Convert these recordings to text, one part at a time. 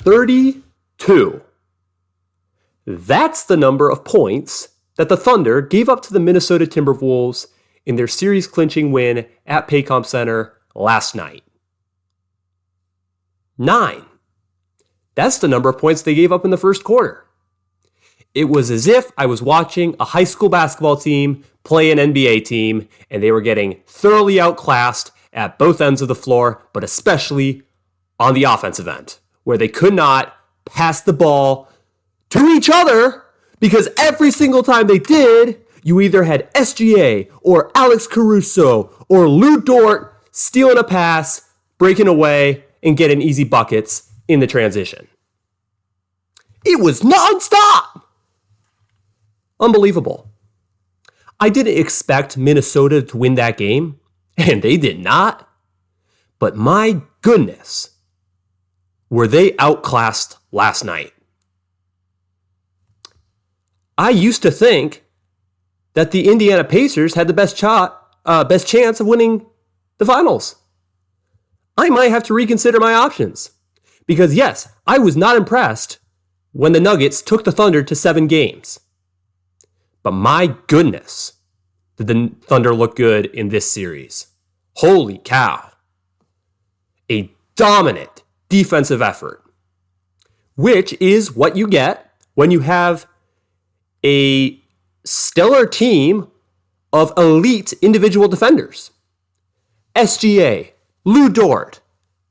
32. That's the number of points that the Thunder gave up to the Minnesota Timberwolves in their series-clinching win at Paycom Center last night. 9. That's the number of points they gave up in the first quarter. It was as if I was watching a high school basketball team play an NBA team, and they were getting thoroughly outclassed at both ends of the floor, but especially on the offensive end, where they could not pass the ball to each other because every single time they did, you either had SGA or Alex Caruso or Lou Dort stealing a pass, breaking away, and getting easy buckets in the transition. It was nonstop. Unbelievable. I didn't expect Minnesota to win that game, and they did not. But my goodness, were they outclassed last night. I used to think that the Indiana Pacers had the best chance of winning the finals. I might have to reconsider my options. Because yes, I was not impressed when the Nuggets took the Thunder to 7 games. But my goodness, did the Thunder look good in this series. Holy cow. A dominant defensive effort, which is what you get when you have a stellar team of elite individual defenders. SGA, Lou Dort,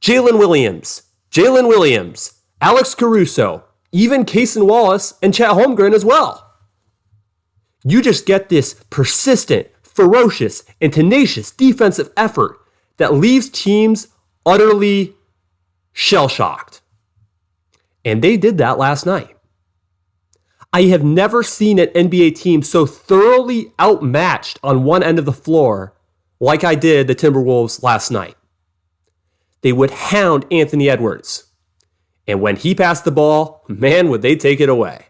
Jalen Williams, Alex Caruso, even Cason Wallace and Chet Holmgren as well. You just get this persistent, ferocious, and tenacious defensive effort that leaves teams utterly shell-shocked. And they did that last night. I have never seen an NBA team so thoroughly outmatched on one end of the floor like I did the Timberwolves last night. They would hound Anthony Edwards. And when he passed the ball, man, would they take it away.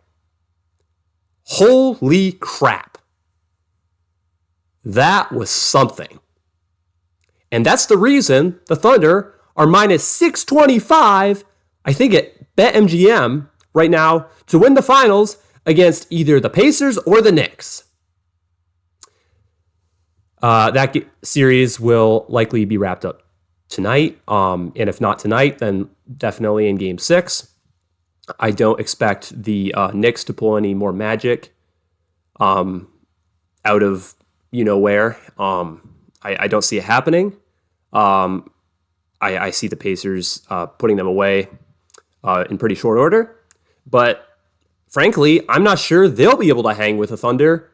Holy crap. That was something. And that's the reason the Thunder are minus 625, I think at BetMGM right now, to win the finals against either the Pacers or the Knicks. That series will likely be wrapped up tonight. And if not tonight, then definitely in Game 6. I don't expect the Knicks to pull any more magic out of where. I don't see it happening. I see the Pacers putting them away in pretty short order. But frankly, I'm not sure they'll be able to hang with the Thunder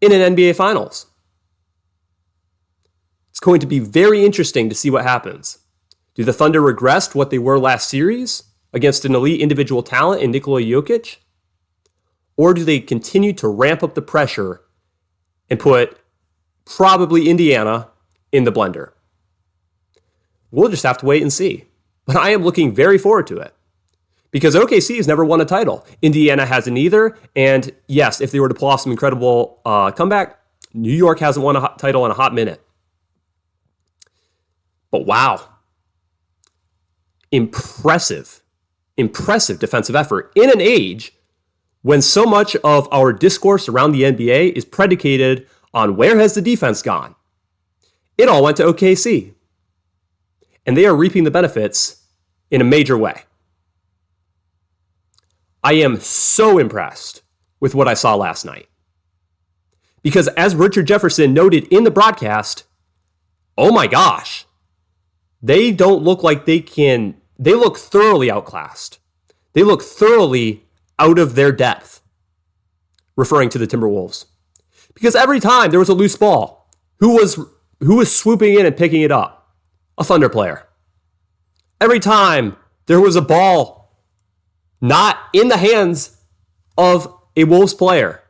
in an NBA Finals. It's going to be very interesting to see what happens. Do the Thunder regress to what they were last series against an elite individual talent in Nikola Jokic? Or do they continue to ramp up the pressure and put probably Indiana in the blender? We'll just have to wait and see. But I am looking very forward to it. Because OKC has never won a title. Indiana hasn't either. And yes, if they were to pull off some incredible comeback, New York hasn't won a title in a hot minute. But wow. Impressive defensive effort in an age when so much of our discourse around the NBA is predicated on where has the defense gone. It all went to OKC. And they are reaping the benefits in a major way. I am so impressed with what I saw last night. Because as Richard Jefferson noted in the broadcast, oh my gosh, they don't look like they look thoroughly outclassed. They look thoroughly out of their depth, referring to the Timberwolves. Because every time there was a loose ball, who was swooping in and picking it up? A Thunder player. Every time there was a ball not in the hands of a Wolves player,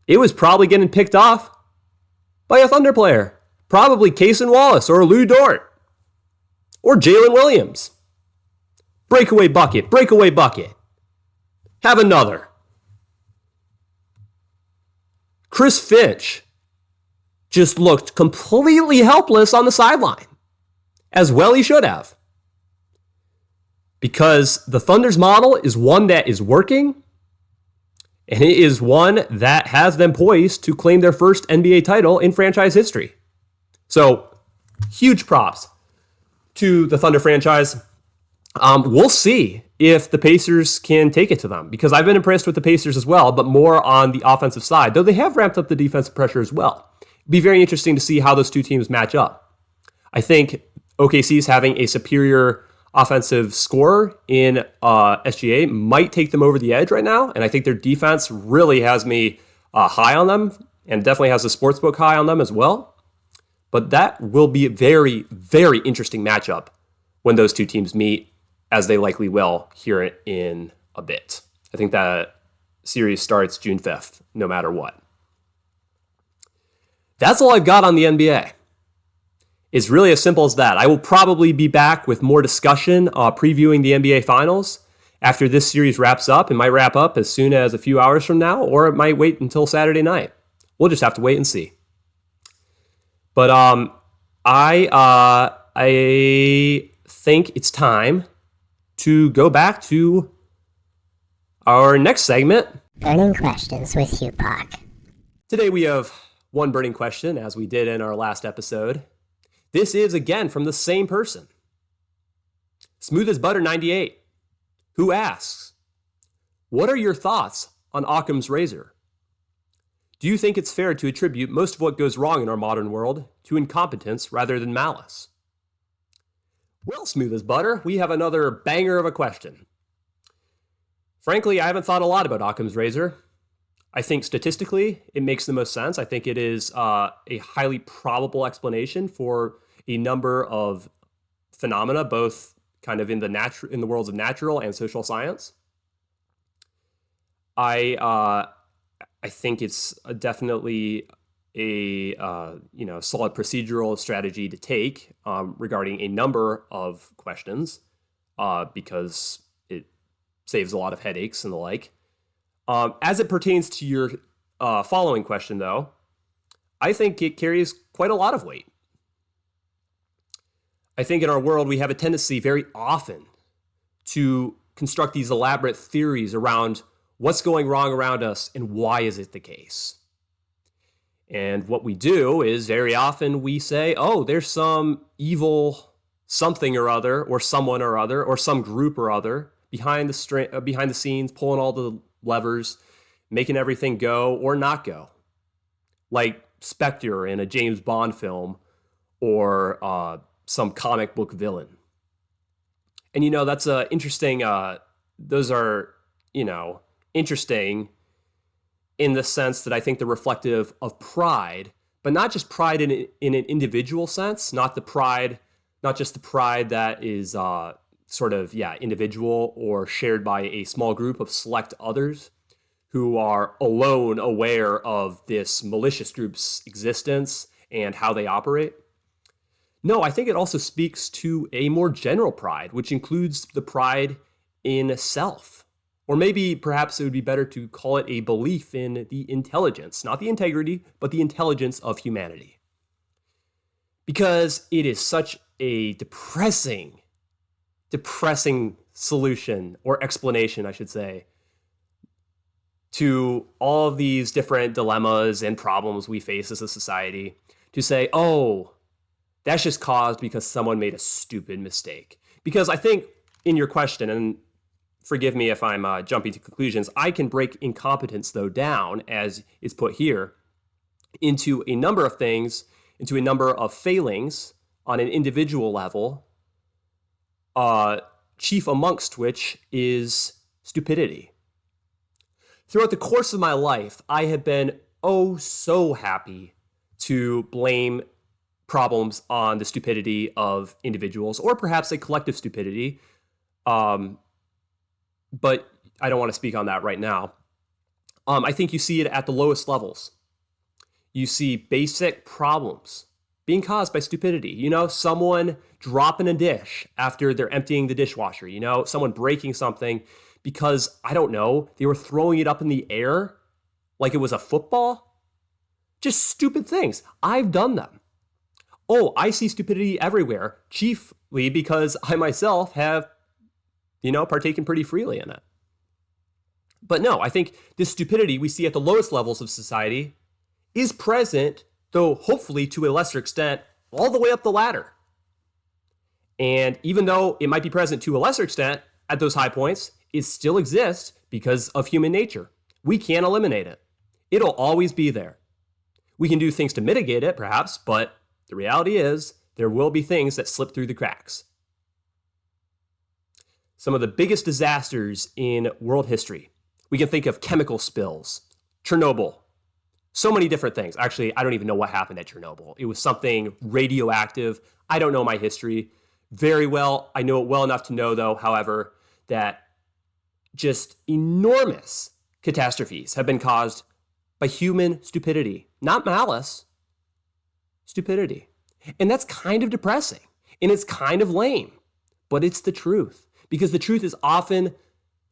it was probably getting picked off by a Thunder player. Probably Cason Wallace or Lou Dort or Jalen Williams. Breakaway bucket. Have another. Chris Finch just looked completely helpless on the sideline. As well he should have. because the Thunder's model is one that is working, and it is one that has them poised to claim their first NBA title in franchise history. So, huge props to the Thunder franchise. We'll see if the Pacers can take it to them, because I've been impressed with the Pacers as well, but more on the offensive side, though they have ramped up the defensive pressure as well. It'd be very interesting to see how those two teams match up. I think OKC is having a superior offensive scorer in SGA might take them over the edge right now, and I think their defense really has me high on them, and definitely has the sportsbook high on them as well. But that will be a very, very interesting matchup when those two teams meet, as they likely will here in a bit. I think that series starts June 5th, no matter what. That's all I've got on the NBA. It's really as simple as that. I will probably be back with more discussion previewing the NBA Finals after this series wraps up. It might wrap up as soon as a few hours from now, or it might wait until Saturday night. We'll just have to wait and see. But I think it's time to go back to our next segment. Burning Questions with HuPAC. Today we have one burning question, as we did in our last episode. This is, again, from the same person. Smooth as Butter 98, who asks, what are your thoughts on Occam's razor? Do you think it's fair to attribute most of what goes wrong in our modern world to incompetence rather than malice? Well, Smooth as Butter, we have another banger of a question. Frankly, I haven't thought a lot about Occam's razor. I think statistically, it makes the most sense. I think it is a highly probable explanation for a number of phenomena, both kind of in the worlds of natural and social science. I think it's definitely a solid procedural strategy to take regarding a number of questions because it saves a lot of headaches and the like. As it pertains to your following question, though, I think it carries quite a lot of weight. I think in our world, we have a tendency very often to construct these elaborate theories around what's going wrong around us and why is it the case. And what we do is very often we say, oh, there's some evil something or other, or someone or other, or some group or other behind the scenes, pulling all the levers, making everything go or not go. Like Spectre in a James Bond film, or some comic book villain. And, that's interesting. Those are, interesting in the sense that I think they're reflective of pride, but not just pride in an individual sense, not just the pride that is individual or shared by a small group of select others who are alone aware of this malicious group's existence and how they operate. No, I think it also speaks to a more general pride, which includes the pride in self. Or maybe perhaps it would be better to call it a belief in the intelligence, not the integrity, but the intelligence of humanity. Because it is such a depressing solution, or explanation, I should say, to all of these different dilemmas and problems we face as a society, to say, oh, that's just caused because someone made a stupid mistake. Because I think in your question, and forgive me if I'm jumping to conclusions, I can break incompetence, though, down, as is put here, into a number of things, into a number of failings on an individual level, chief amongst which is stupidity. Throughout the course of my life, I have been so happy to blame problems on the stupidity of individuals, or perhaps a collective stupidity. But I don't want to speak on that right now. I think you see it at the lowest levels. You see basic problems being caused by stupidity. Someone dropping a dish after they're emptying the dishwasher. Someone breaking something because, I don't know, they were throwing it up in the air like it was a football. Just stupid things. I've done them. Oh, I see stupidity everywhere, chiefly because I myself have partaken pretty freely in it. But no, I think this stupidity we see at the lowest levels of society is present, though hopefully to a lesser extent, all the way up the ladder. And even though it might be present to a lesser extent at those high points, it still exists because of human nature. We can't eliminate it. It'll always be there. We can do things to mitigate it, perhaps, but the reality is there will be things that slip through the cracks. Some of the biggest disasters in world history. We can think of chemical spills, Chernobyl, so many different things. Actually, I don't even know what happened at Chernobyl. It was something radioactive. I don't know my history very well. I know it well enough to know, though, however, that just enormous catastrophes have been caused by human stupidity, not malice, stupidity. And that's kind of depressing, and it's kind of lame, but it's the truth, because the truth is often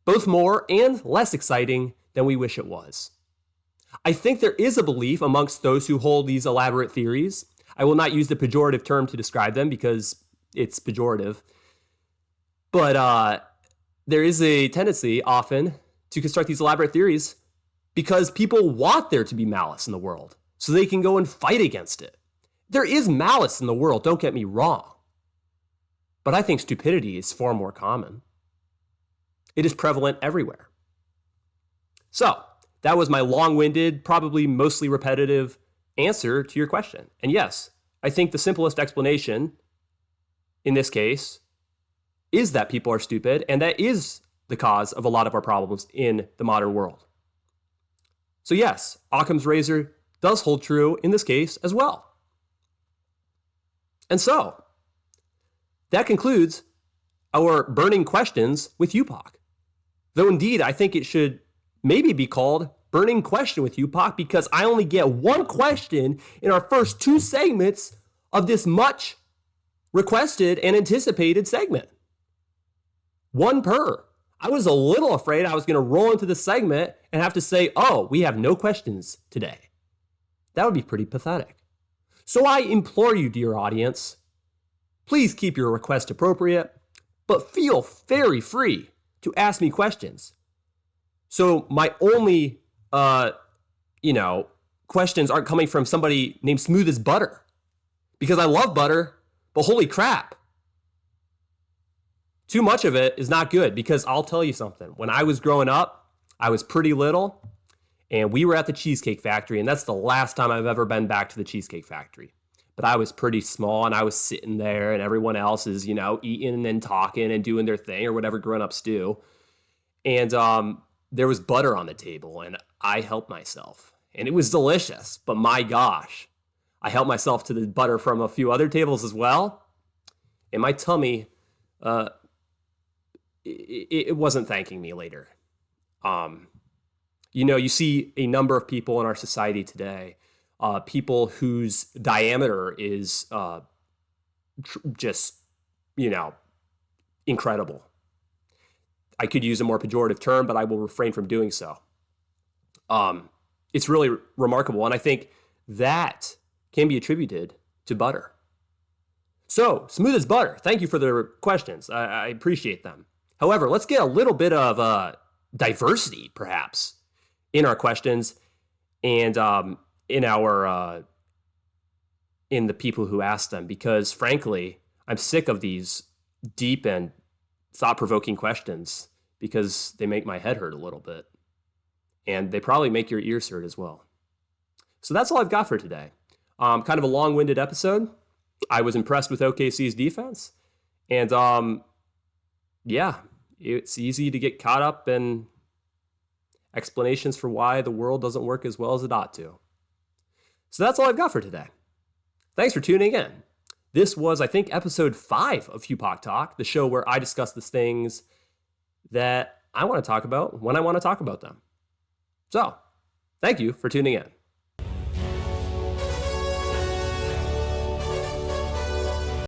both more and less exciting than we wish it was. I think there is a belief amongst those who hold these elaborate theories. I will not use the pejorative term to describe them because it's pejorative. But there is a tendency often to construct these elaborate theories because people want there to be malice in the world so they can go and fight against it. There is malice in the world, don't get me wrong. But I think stupidity is far more common. It is prevalent everywhere. So, that was my long-winded, probably mostly repetitive answer to your question. And yes, I think the simplest explanation in this case is that people are stupid, and that is the cause of a lot of our problems in the modern world. So yes, Occam's razor does hold true in this case as well. And so, that concludes our burning questions with HuPAC. Though indeed, I think it should maybe be called Burning Question with HuPAC because I only get one question in our first two segments of this much requested and anticipated segment. One per. I was a little afraid I was going to roll into the segment and have to say, oh, we have no questions today. That would be pretty pathetic. So I implore you, dear audience, please keep your request appropriate, but feel very free to ask me questions. So my only, questions aren't coming from somebody named Smooth as Butter, because I love butter, but holy crap, too much of it is not good. Because I'll tell you something. When I was growing up, I was pretty little, and we were at the Cheesecake Factory, and that's the last time I've ever been back to the Cheesecake Factory. But I was pretty small, and I was sitting there, and everyone else is, eating and talking and doing their thing or whatever grown-ups do. And there was butter on the table, and I helped myself. And it was delicious, but my gosh, I helped myself to the butter from a few other tables as well. And my tummy, it wasn't thanking me later. You see a number of people in our society today, people whose diameter is just incredible. I could use a more pejorative term, but I will refrain from doing so. It's really remarkable, and I think that can be attributed to butter. So, Smooth as Butter, thank you for the questions. I appreciate them. However, let's get a little bit of diversity, perhaps, in our questions and in the people who ask them, because frankly, I'm sick of these deep and thought-provoking questions because they make my head hurt a little bit. And they probably make your ears hurt as well. So that's all I've got for today. Kind of a long-winded episode. I was impressed with OKC's defense. And it's easy to get caught up in explanations for why the world doesn't work as well as it ought to. So that's all I've got for today. Thanks for tuning in. This was, I think, episode 5 of HuPAC Talk, the show where I discuss the things that I want to talk about when I want to talk about them. So, thank you for tuning in.